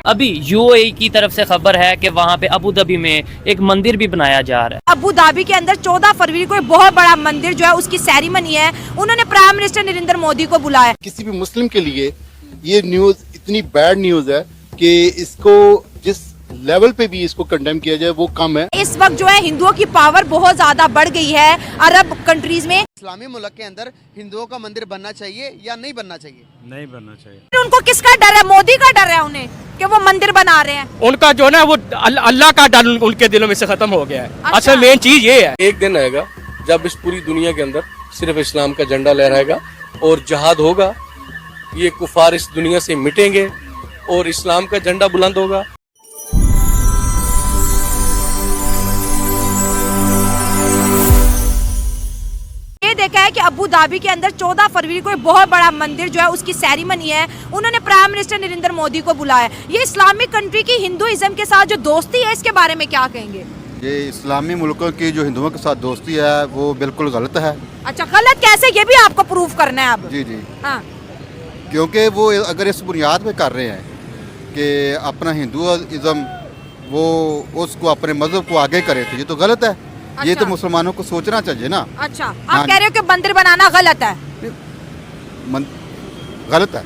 अभी यूएई की तरफ से खबर है कि वहाँ पे अबू धाबी में एक मंदिर भी बनाया जा रहा है। अबू धाबी के अंदर 14 फरवरी को एक बहुत बड़ा मंदिर जो है उसकी सेरेमनी है। उन्होंने प्राइम मिनिस्टर नरेंद्र मोदी को बुलाया। किसी भी मुस्लिम के लिए ये न्यूज इतनी बैड न्यूज है कि इसको जिस लेवल पे भी इसको कंडेम किया जाए वो कम है। इस वक्त जो है हिंदुओं की पावर बहुत ज्यादा बढ़ गई है अरब कंट्रीज में। इस्लामी मुल्क के अंदर हिंदुओं का मंदिर बनना चाहिए या नहीं बनना चाहिए? नहीं बनना चाहिए। उनको किसका डर है? मोदी का डर है उन्हें कि वो मंदिर बना रहे हैं। उनका जो ना वो अल्लाह का डर उनके दिलों में से खत्म हो गया है। अच्छा। असल मेन चीज ये है। एक दिन आएगा जब इस पूरी दुनिया के अंदर सिर्फ इस्लाम का झंडा लहराएगा और जहाद होगा, ये कुफार इस दुनिया से मिटेंगे और इस्लाम का झंडा बुलंद होगा। ये देखा है कि अबू धाबी के अंदर 14 फरवरी को एक बहुत बड़ा मंदिर जो है उसकी सेरेमनी है। उन्होंने प्राइम मिनिस्टर नरेंद्र मोदी को बुलाया। ये इस्लामिक कंट्री की हिंदुइज्म के साथ जो दोस्ती है इसके बारे में क्या कहेंगे? ये इस्लामी मुल्कों की जो हिंदुओं के साथ दोस्ती है वो बिल्कुल गलत है। अच्छा, गलत कैसे? ये भी आपको प्रूफ करना है अब। जी जी, हाँ। क्योंकि वो अगर इस बुनियाद पे कर रहे हैं कि अपना हिंदुइज्म वो उसको अपने मजहब को आगे करे तो ये तो गलत है। ये तो मुसलमानों को सोचना चाहिए ना। अच्छा, आप कह रहे हो कि मंदिर बनाना गलत है? गलत है।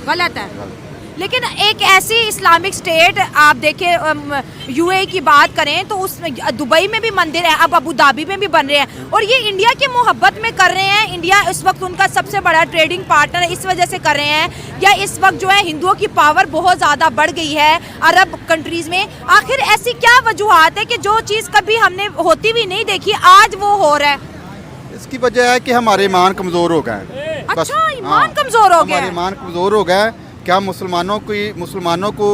गलत है। लेकिन एक ऐसी इस्लामिक स्टेट आप देखें, यूएई की बात करें तो उसमें दुबई में भी मंदिर है, अब अबू धाबी में भी बन रहे हैं और ये इंडिया की मोहब्बत में कर रहे हैं। इंडिया इस वक्त उनका सबसे बड़ा ट्रेडिंग पार्टनर है, इस वजह से कर रहे हैं। या इस वक्त जो है हिंदुओं की पावर बहुत ज़्यादा बढ़ गई है अरब कंट्रीज़ में। आखिर ऐसी क्या वजूहत है कि जो चीज़ कभी हमने होती भी नहीं देखी आज वो हो रहा है? इसकी वजह है कि हमारे ईमान कमज़ोर हो गए। अच्छा, ईमान कमज़ोर हो गया? हमारे ईमान कमज़ोर हो गए कि हम मुसलमानों को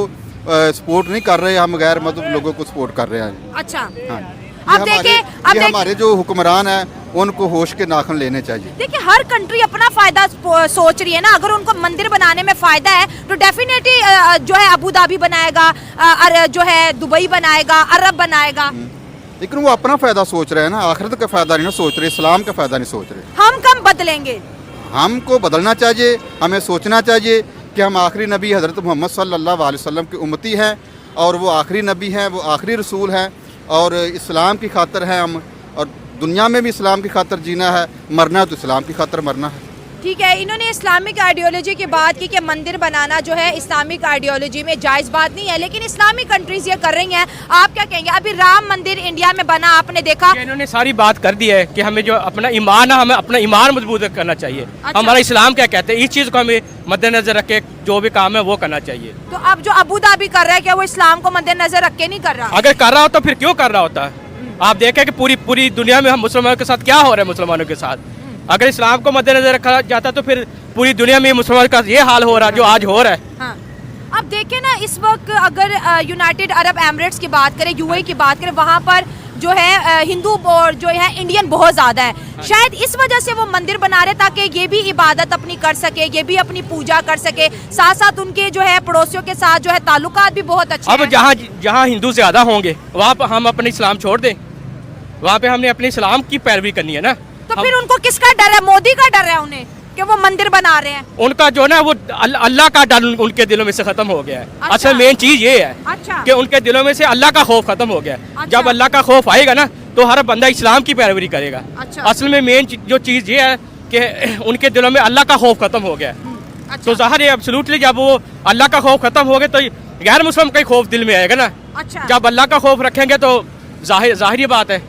सपोर्ट नहीं कर रहे, हम गैर मजहब लोगों को सपोर्ट कर रहे हैं। अच्छा। हाँ। अब देखिए हमारे जो हुक्मरान हैं उनको होश के नाखून लेने चाहिए। देखिए हर कंट्री अपना फायदा सोच रही है ना। अगर उनको मंदिर बनाने में फायदा है तो डेफिनेटली जो है अबू धाबी बनाएगा, जो है दुबई बनाएगा, अरब बनाएगा। लेकिन वो अपना फायदा सोच रहे हैं ना, आखिरत का फायदा नहीं सोच रहे, इस्लाम का फायदा नहीं सोच रहे। हम कब बदलेंगे? हमको बदलना चाहिए। हमें सोचना चाहिए कि हम आखिरी नबी हज़रत मोहम्मद सल्लल्लाहु अलैहि वसल्लम की उम्मती हैं और वो आखिरी नबी हैं, वो आखिरी रसूल हैं और इस्लाम की खातिर हैं हम, और दुनिया में भी इस्लाम की खातिर जीना है, मरना है तो इस्लाम की खातिर मरना है। ठीक है, इन्होंने इस्लामिक आइडियोलॉजी की बात की कि मंदिर बनाना जो है इस्लामिक आइडियोलॉजी में जायज़ बात नहीं है, लेकिन इस्लामिक कंट्रीज ये कर रही हैं। आप क्या कहेंगे? अभी राम मंदिर इंडिया में बना, आपने देखा। इन्होंने सारी बात कर दी है कि हमें जो अपना ईमान है, हमें अपना ईमान मजबूत करना चाहिए। अच्छा। हमारा इस्लाम क्या कहते हैं, इस चीज़ को हमें मद्देनजर रख के जो भी काम है वो करना चाहिए। तो अब जो अबू धाबी कर रहा है क्या वो इस्लाम को मद्देनजर रख के नहीं कर रहा? अगर कर रहा हो तो फिर क्यों कर रहा होता है? आप देखें कि पूरी दुनिया में हम मुसलमानों के साथ क्या हो रहा है। मुसलमानों के साथ अगर इस्लाम को मद्देनजर रखा जाता तो फिर पूरी दुनिया में मुसलमानों का ये हाल हो रहा है जो आज हो रहा है। हाँ। अब देखें ना, इस वक्त अगर यूनाइटेड अरब एमिरेट्स की बात करें, यूएई की बात करें, वहाँ पर जो है हिंदू और जो है इंडियन बहुत ज़्यादा है। शायद इस वजह से वो मंदिर बना रहे ताकि ये भी इबादत अपनी कर सके, ये भी अपनी पूजा कर सके, साथ साथ उनके जो है पड़ोसियों के साथ जो है ताल्लुकात भी बहुत अच्छे अब हैं। जहाँ हिंदू ज़्यादा होंगे वहाँ पर हम अपने इस्लाम छोड़ दें? वहाँ पे हमने अपने इस्लाम की पैरवी करनी है ना। तो फिर उनको किसका डर है? मोदी का डर है उन्हें कि वो मंदिर बना रहे हैं। उनका जो ना वो अल्लाह का डर उनके दिलों में से खत्म हो गया है। अच्छा। असल मेन चीज ये है। अच्छा। कि उनके दिलों में से अल्लाह का खौफ खत्म हो गया है। अच्छा। जब अल्लाह का खौफ आएगा ना तो हर बंदा इस्लाम की पैरवी करेगा। अच्छा। असल में मेन जो चीज ये है कि उनके दिलों में अल्लाह का खौफ खत्म हो गया है। अच्छा। तो जाहिर है एब्सोल्युटली जब वो अल्लाह का खौफ खत्म हो गया तो गैर मुस्लिम का खौफ दिल में आएगा ना। अच्छा। जब अल्लाह का खौफ रखेंगे तो जाहिर बात है।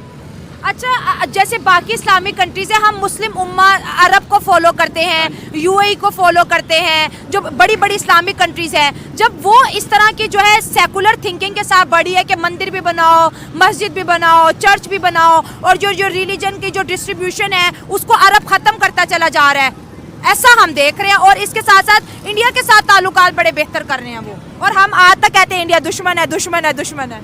अच्छा, जैसे बाकी इस्लामिक कंट्रीज है, हम मुस्लिम उम्मा अरब को फॉलो करते हैं, यूएई को फॉलो करते हैं, जो बड़ी बड़ी इस्लामिक कंट्रीज हैं। जब वो इस तरह की जो है सेकुलर थिंकिंग के साथ बढ़ी है कि मंदिर भी बनाओ, मस्जिद भी बनाओ, चर्च भी बनाओ, और जो रिलीजन की जो डिस्ट्रीब्यूशन है उसको अरब ख़त्म करता चला जा रहा है, ऐसा हम देख रहे हैं। और इसके साथ साथ इंडिया के साथ ताल्लुकात बड़े बेहतर कर रहे हैं वो, और हम आज तक कहते हैं इंडिया दुश्मन है, दुश्मन है, दुश्मन है।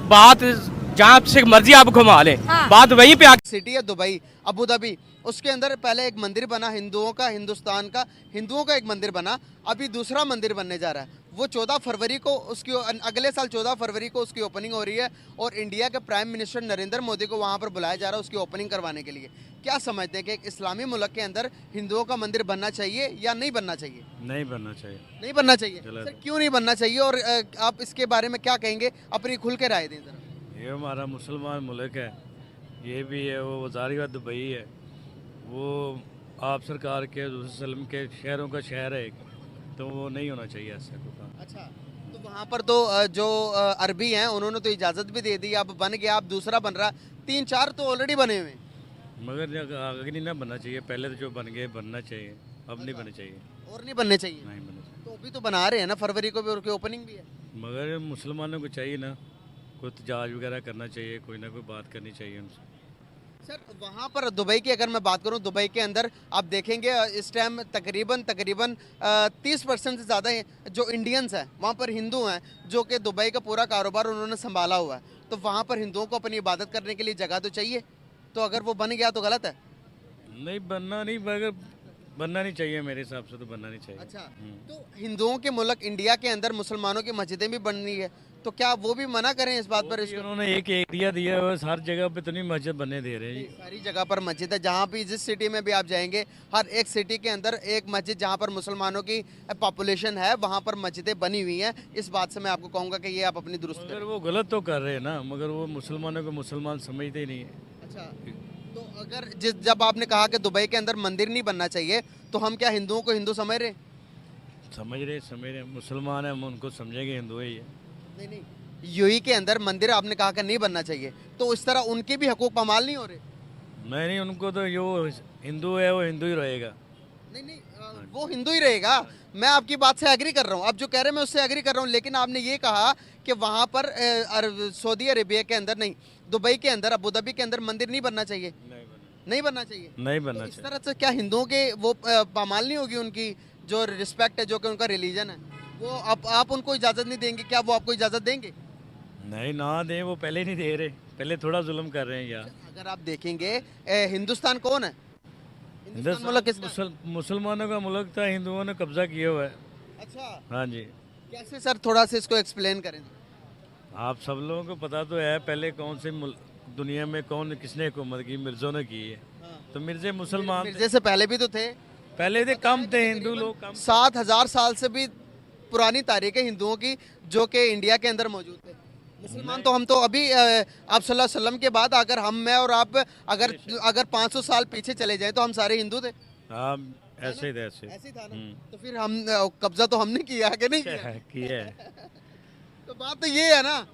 बात जहाँ से मर्जी आप घुमा लें। हाँ। बात वहीं पे आके सिटी है दुबई, अबू धाबी, उसके अंदर पहले एक मंदिर बना हिंदुओं का, हिंदुस्तान का, हिंदुओं का एक मंदिर बना, अभी दूसरा मंदिर बनने जा रहा है। वो 14 फरवरी को उसकी अगले साल 14 फरवरी को उसकी ओपनिंग हो रही है और इंडिया के प्राइम मिनिस्टर नरेंद्र मोदी को वहाँ पर बुलाया जा रहा है उसकी ओपनिंग करवाने के लिए। क्या समझते हैं कि एक इस्लामी मुल्क के अंदर हिंदुओं का मंदिर बनना चाहिए या नहीं बनना चाहिए? नहीं बनना चाहिए। नहीं बनना चाहिए गलत सर, क्यों नहीं बनना चाहिए और आप इसके बारे में क्या कहेंगे? अपनी खुल के राय दें जरा। ये हमारा मुसलमान मुल्क है, ये भी है, वो वजारी का दुबई है, वो आप सरकार के वसल्लम के शहरों का शहर है एक, तो वो नहीं होना चाहिए ऐसा कोई काम। अच्छा, तो वहाँ पर तो जो अरबी हैं उन्होंने तो इजाज़त भी दे दी, अब बन गया, अब दूसरा बन रहा, 3-4 तो ऑलरेडी बने हुए हैं। मगर आगे नहीं ना बनना चाहिए, पहले तो जो बन गए बनना चाहिए, अब नहीं बनना चाहिए। और नहीं बनने चाहिए? नहीं बनना चाहिए। तो अभी तो बना रहे हैं ना, फरवरी को भी उनकी ओपनिंग भी है। मगर मुसलमानों को चाहिए ना, कोई तजाज वगैरह करना चाहिए, कोई ना कोई बात करनी चाहिए उनसे। सर वहाँ पर दुबई की अगर मैं बात करूँ, दुबई के अंदर आप देखेंगे इस टाइम तकरीबन 30% से ज़्यादा जो इंडियंस हैं वहाँ पर हिंदू हैं, जो कि दुबई का पूरा कारोबार उन्होंने संभाला हुआ है। तो वहाँ पर हिंदुओं को अपनी इबादत करने के लिए जगह तो चाहिए, तो अगर वो बन गया तो गलत है? नहीं बनना नहीं, मगर बनना नहीं चाहिए, मेरे हिसाब से तो बनना नहीं चाहिए। अच्छा, तो हिंदुओं के मुल्क इंडिया के अंदर मुसलमानों की मस्जिदें भी बननी है, तो क्या वो भी मना करें इस बात पर? वो भी उन्होंने एक एरिया दिया है, हर जगह पे तो नहीं मस्जिद बनने दे रहे हैं। सारी जगह पर मस्जिद है, जहाँ भी जिस सिटी में भी आप जाएंगे, हर एक सिटी के अंदर एक मस्जिद जहाँ पर मुसलमानों की पॉपुलेशन है वहाँ पर मस्जिदें बनी हुई हैं। इस बात से मैं आपको कहूँगा कि ये आप अपनी दुरुस्त मगर करें। वो गलत तो कर रहे हैं ना, मगर वो मुसलमानों को मुसलमान समझते ही नहीं है। अच्छा, तो अगर जब आपने कहा कि दुबई के अंदर मंदिर नहीं बनना चाहिए, तो हम क्या हिंदुओं को हिंदू समझ रहे? समझ रहे मुसलमान है, हम उनको समझेंगे हिंदू ही है। नहीं, यूएई के अंदर मंदिर आपने कहा कि नहीं बनना चाहिए, तो इस तरह उनके भी हकूक पामाल नहीं हो रहे? नहीं, उनको तो जो हिंदू है वो हिंदू ही रहेगा। नहीं, वो हिंदू ही रहेगा। मैं आपकी बात से एग्री कर रहा हूँ, आप जो कह रहे हैं मैं उससे एग्री कर रहा हूँ, लेकिन आपने ये कहा कि वहाँ पर सऊदी अरेबिया के अंदर नहीं, दुबई के अंदर, अबू धाबी के अंदर मंदिर नहीं बनना चाहिए। नहीं बनना चाहिए। नहीं बनना इस चाहिए। तरह से क्या हिंदुओं के वो पामाल नहीं होगी? उनकी जो रिस्पेक्ट है, जो कि उनका रिलीजन है, वो आप उनको इजाज़त नहीं देंगे? क्या वो आपको इजाज़त देंगे? नहीं ना दें, वो पहले नहीं दे रहे, पहले थोड़ा जुल्म कर रहे हैं यार। अगर आप देखेंगे हिंदुस्तान कौन है? हिंदुस्तान मुल्क किसका? मुसलमानों का मुल्क था, हिंदुओं ने कब्जा किया हुआ है। अच्छा, हाँ जी। कैसे सर, थोड़ा सा इसको एक्सप्लेन करें। आप सब लोगों को पता तो है पहले कौन से दुनिया में कौन किसने हुकूमत की, मिर्जों ने की है। तो मिर्जे मुसलमान थे। मिर्जे से पहले भी तो थे। पहले थे, कम थे हिंदू लोग, कम। 7000 साल से भी पुरानी तारीख है हिंदुओं की, जो कि इंडिया के अंदर मौजूद थे। मुसलमान तो हम तो अभी आप सल्लल्लाहु अलैहि वसल्लम के बाद अगर हम, मैं और आप अगर 500 साल पीछे चले जाएं तो हम सारे हिंदू थे। हाँ, ऐसे ही थे, ऐसे ऐसे ही था ना। तो फिर हम कब्जा तो हमने किया कि नहीं किया? किया है। तो बात तो ये है ना।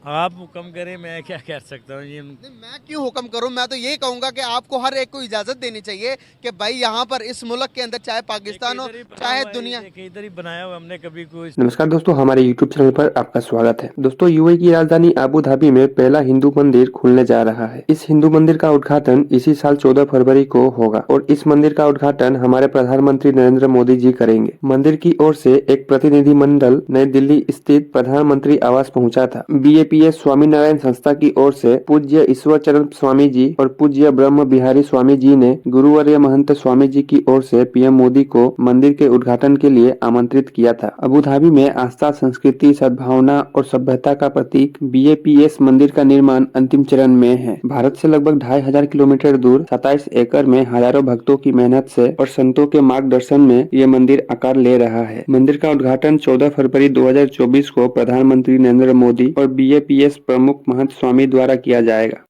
आप हुक्म करें, मैं क्या कह सकता हूँ ये। नहीं, मैं क्यों हुक्म करूं? मैं तो यही कहूंगा कि आपको हर एक को इजाजत देनी चाहिए कि भाई यहाँ पर इस मुल्क के अंदर, चाहे पाकिस्तान हो चाहे दुनिया। इधर ही बनाया हुआ हमने, कभी कोई। नमस्कार दोस्तों, हमारे YouTube चैनल पर आपका स्वागत है। दोस्तों, यूएई की राजधानी अबू धाबी में पहला हिंदू मंदिर खुलने जा रहा है। इस हिंदू मंदिर का उद्घाटन इसी साल 14 फरवरी को होगा और इस मंदिर का उद्घाटन हमारे प्रधानमंत्री नरेंद्र मोदी जी करेंगे। मंदिर की ओर से एक प्रतिनिधि मंडल नई दिल्ली स्थित प्रधानमंत्री आवास पहुँचा था। BAPS स्वामीनारायण संस्था की ओर से पूज्य ईश्वर चरण स्वामी जी और पूज्य ब्रह्म बिहारी स्वामी जी ने गुरुवर्य महंत स्वामी जी की ओर से PM मोदी को मंदिर के उद्घाटन के लिए आमंत्रित किया था। अबू धाबी में आस्था, संस्कृति, सद्भावना और सभ्यता का प्रतीक BAPS मंदिर का निर्माण अंतिम चरण में है। भारत से लगभग 2500 किलोमीटर दूर 27 एकड़ में हजारों भक्तों की मेहनत से और संतों के मार्गदर्शन में ये मंदिर आकार ले रहा है। मंदिर का उद्घाटन 14 फरवरी 2024 को प्रधानमंत्री नरेंद्र मोदी और BAPS प्रमुख महंत स्वामी द्वारा किया जाएगा।